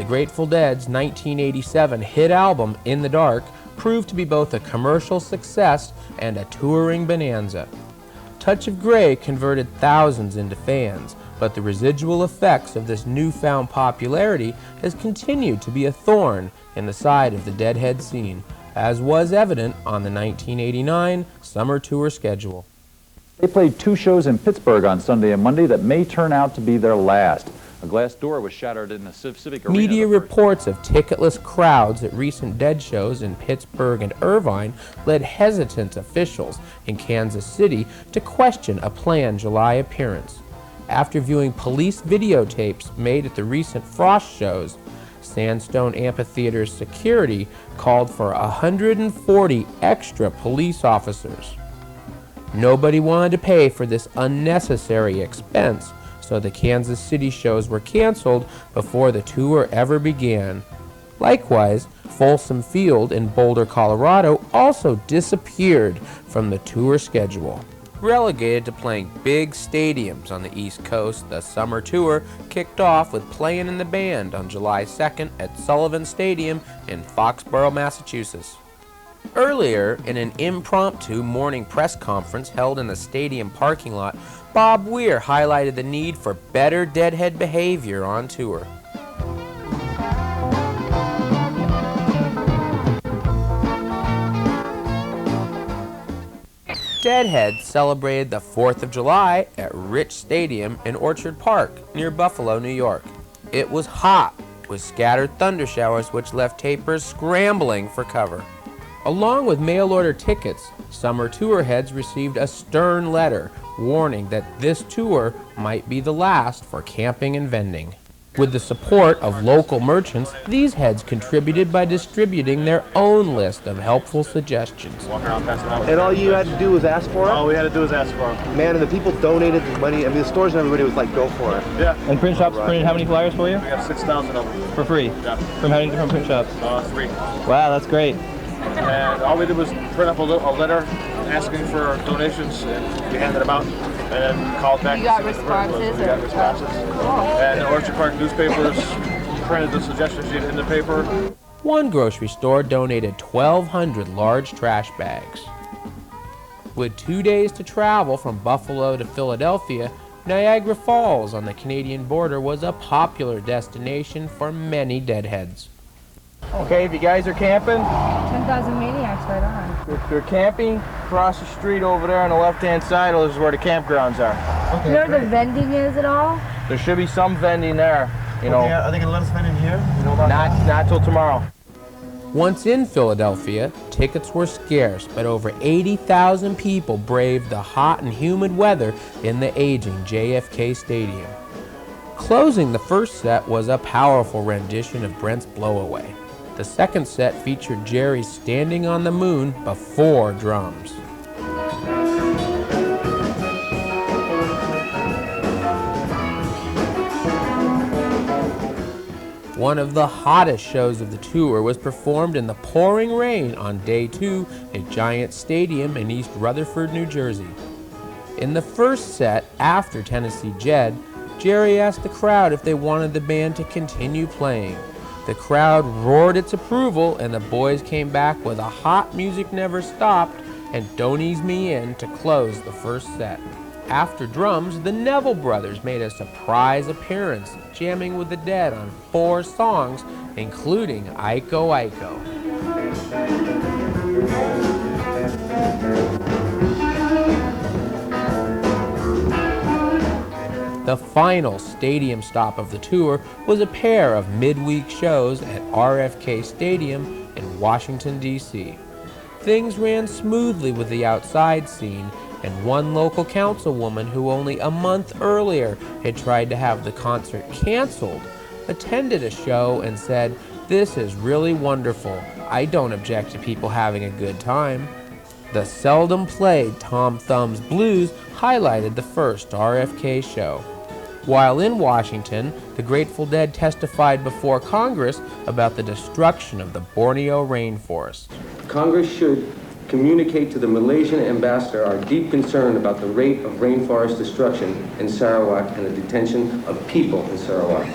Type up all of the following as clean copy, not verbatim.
Grateful Dead's 1987 hit album, In the Dark, proved to be both a commercial success and a touring bonanza. Touch of Grey converted thousands into fans, but the residual effects of this newfound popularity has continued to be a thorn in the side of the Deadhead scene, as was evident on the 1989 summer tour schedule. They played 2 shows in Pittsburgh on Sunday and Monday that may turn out to be their last. A glass door was shattered in the Civic Arena. Media reports of ticketless crowds at recent Dead shows in Pittsburgh and Irvine led hesitant officials in Kansas City to question a planned July appearance. After viewing police videotapes made at the recent Frost shows, Sandstone Amphitheater's security called for 140 extra police officers. Nobody wanted to pay for this unnecessary expense, so the Kansas City shows were canceled before the tour ever began. Likewise, Folsom Field in Boulder, Colorado also disappeared from the tour schedule. Relegated to playing big stadiums on the East Coast, the summer tour kicked off with Playing in the Band on July 2nd at Sullivan Stadium in Foxburo, Massachusetts. Earlier, in an impromptu morning press conference held in the stadium parking lot, Bob Weir highlighted the need for better Deadhead behavior on tour. Deadhead celebrated the 4th of July at Rich Stadium in Orchard Park near Buffalo, New York. It was hot, with scattered thunder showers which left tapers scrambling for cover. Along with mail-order tickets, summer tour heads received a stern letter warning that this tour might be the last for camping and vending. With the support of local merchants, these heads contributed by distributing their own list of helpful suggestions. Walk around, pass it out. And all you had to do was ask for it? All we had to do was ask for it. Man, and the people donated the money. I mean, the stores and everybody was like, go for it. Yeah. And print shops printed how many flyers for you? We got 6,000 of them. For free? Yeah. From how many different print shops? 3. Wow, that's great. And all we did was print up a letter asking for donations, and we handed them out, and then called back. You got responses? We got responses. And the Orchard Park newspapers printed the suggestion sheet in the paper. One grocery store donated 1,200 large trash bags. With 2 days to travel from Buffalo to Philadelphia, Niagara Falls on the Canadian border was a popular destination for many Deadheads. Okay, if you guys are camping, 10,000 maniacs right on. if you're camping, across the street over there on the left-hand side is where the campgrounds are. Okay, you know where the vending is at all? There should be some vending there, you know. Are they going to let us vend in here? You know about Not till tomorrow. Once in Philadelphia, tickets were scarce, but over 80,000 people braved the hot and humid weather in the aging JFK Stadium. Closing the first set was a powerful rendition of Brent's Blowaway. The second set featured Jerry's Standing on the Moon before drums. One of the hottest shows of the tour was performed in the pouring rain on day 2 at Giant Stadium in East Rutherford, New Jersey. In the first set, after Tennessee Jed, Jerry asked the crowd if they wanted the band to continue playing. The crowd roared its approval, and the boys came back with a Hot Music Never Stopped and Don't Ease Me In to close the first set. After drums, the Neville Brothers made a surprise appearance, jamming with the Dead on 4 songs, including Iko Iko. The final stadium stop of the tour was a pair of midweek shows at RFK Stadium in Washington, D.C. Things ran smoothly with the outside scene, and one local councilwoman who only a month earlier had tried to have the concert canceled attended a show and said, "This is really wonderful. I don't object to people having a good time." The seldom played Tom Thumb's Blues highlighted the first RFK show. While in Washington, the Grateful Dead testified before Congress about the destruction of the Borneo rainforest. Congress should communicate to the Malaysian ambassador our deep concern about the rate of rainforest destruction in Sarawak and the detention of people in Sarawak.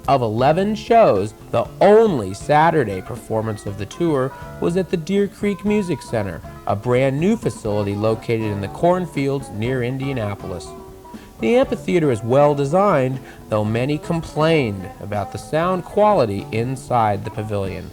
Of 11 shows, the only Saturday performance of the tour was at the Deer Creek Music Center, a brand new facility located in the cornfields near Indianapolis. The amphitheater is well designed, though many complained about the sound quality inside the pavilion.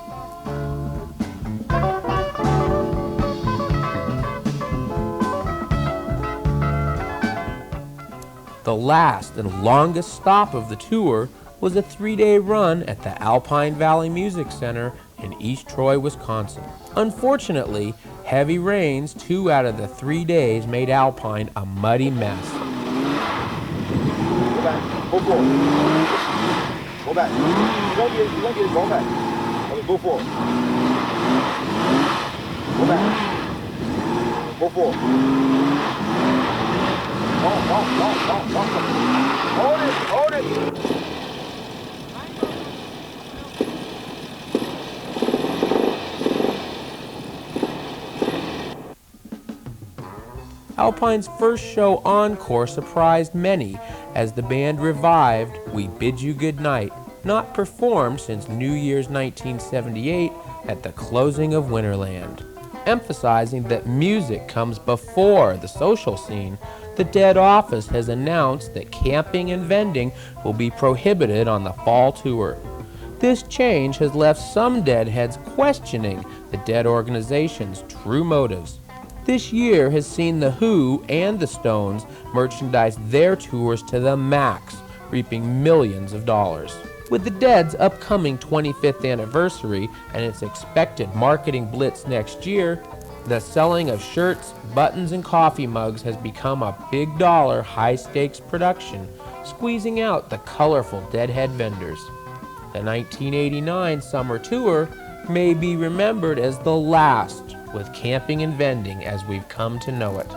The last and longest stop of the tour was a 3-day run at the Alpine Valley Music Center in East Troy, Wisconsin. Unfortunately, heavy rains 2 out of the 3 days made Alpine a muddy mess. Go back. Go forward. Go back. You don't get it. Go back. Okay, go forward. Go back. Go forward. No. Hold it. Alpine's first show encore surprised many as the band revived We Bid You Good Night, not performed since New Year's 1978 at the closing of Winterland. Emphasizing that music comes before the social scene, the Dead office has announced that camping and vending will be prohibited on the fall tour. This change has left some Deadheads questioning the Dead organization's true motives. This year has seen The Who and the Stones merchandise their tours to the max, reaping millions of dollars. With the Dead's upcoming 25th anniversary and its expected marketing blitz next year, the selling of shirts, buttons, and coffee mugs has become a big-dollar, high-stakes production, squeezing out the colorful Deadhead vendors. The 1989 summer tour may be remembered as the last with camping and vending as we've come to know it.